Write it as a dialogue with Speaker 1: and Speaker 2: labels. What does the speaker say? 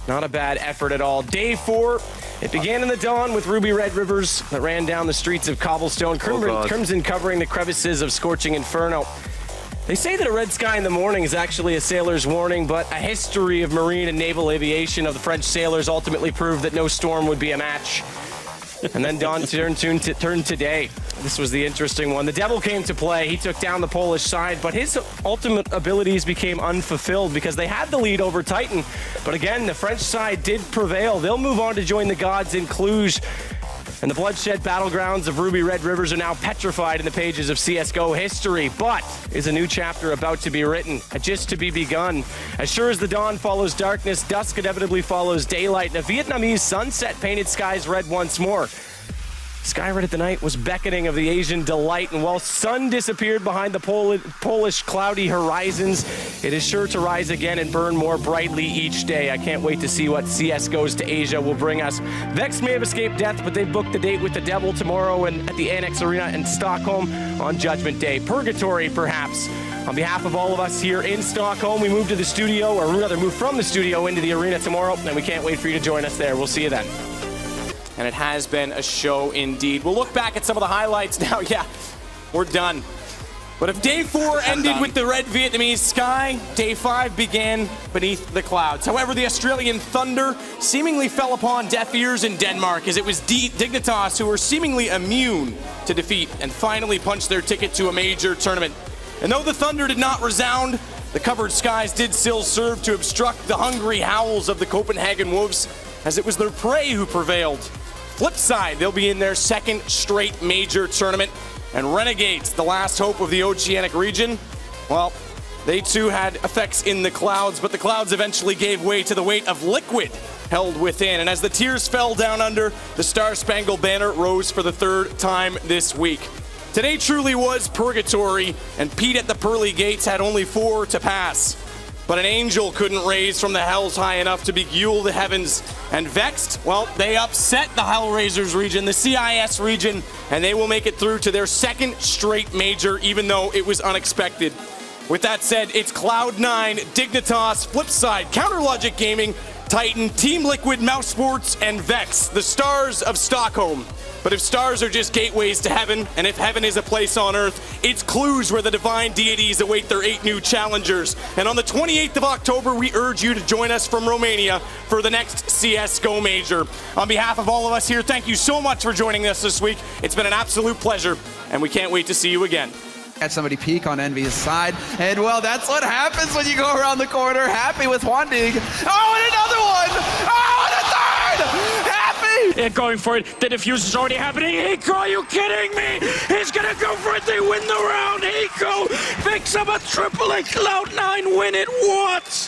Speaker 1: Not a bad effort at all. Day 4, it began in the dawn with ruby red rivers that ran down the streets of cobblestone, crimson covering the crevices of scorching inferno. They say that a red sky in the morning is actually a sailor's warning, but a history of marine and naval aviation of the French sailors ultimately proved that no storm would be a match. And then dawn turned today. This was the interesting one. The devil came to play. He took down the Polish side, but his ultimate abilities became unfulfilled because they had the lead over Titan. But again, the French side did prevail. They'll move on to join the gods in Cluj. And the bloodshed battlegrounds of ruby red rivers are now petrified in the pages of CSGO history. But is a new chapter about to be written, just to be begun. As sure as the dawn follows darkness, dusk inevitably follows daylight, and a Vietnamese sunset painted skies red once more. Sky red at the night was beckoning of the Asian delight, and while sun disappeared behind the Polish cloudy horizons, it is sure to rise again and burn more brightly each day. I can't wait to see what CS Goes to Asia will bring us. Vex may have escaped death, but they've booked the date with the devil tomorrow and at the Annex Arena in Stockholm on Judgment Day. Purgatory, perhaps. On behalf of all of us here in Stockholm, we move to the studio, or rather move from the studio into the arena tomorrow, and we can't wait for you to join us there. We'll see you then. And it has been a show indeed. We'll look back at some of the highlights now. Yeah, we're done. But if day 4 ended with the red Vietnamese sky, day 5 began beneath the clouds. However, the Australian Thunder seemingly fell upon deaf ears in Denmark, as it was Dignitas who were seemingly immune to defeat and finally punched their ticket to a major tournament. And though the Thunder did not resound, the covered skies did still serve to obstruct the hungry howls of the Copenhagen Wolves, as it was their prey who prevailed. Flip side, they'll be in their second straight major tournament. And Renegades, the last hope of the Oceanic region, well, they too had effects in the clouds, but the clouds eventually gave way to the weight of liquid held within. And as the tears fell down under, the Star-Spangled Banner rose for the 3rd time this week. Today truly was purgatory, and Pete at the pearly gates had only 4 to pass. But an angel couldn't raise from the hells high enough to beguile the heavens. And Vexed, well, they upset the Hellraisers region, the CIS region, and they will make it through to their 2nd straight major, even though it was unexpected. With that said, it's Cloud9, Dignitas, Flipside, Counterlogic Gaming, Titan, Team Liquid, Mouse Sports, and Vex, the stars of Stockholm. But if stars are just gateways to heaven, and if heaven is a place on earth, it's Cluj where the divine deities await their 8 new challengers. And on the 28th of October, we urge you to join us from Romania for the next CSGO Major. On behalf of all of us here, thank you so much for joining us this week. It's been an absolute pleasure, and we can't wait to see you again.
Speaker 2: Catch somebody peek on Envy's side, and well, that's what happens when you go around the corner. Happy with Huandig. Oh, and another one! Oh, and a 3rd! Happy!
Speaker 3: They're going for it. The defuse is already happening. Hiko, are you kidding me? He's gonna go for it. They win the round. Hiko picks up a triple, and Cloud9 win it. What?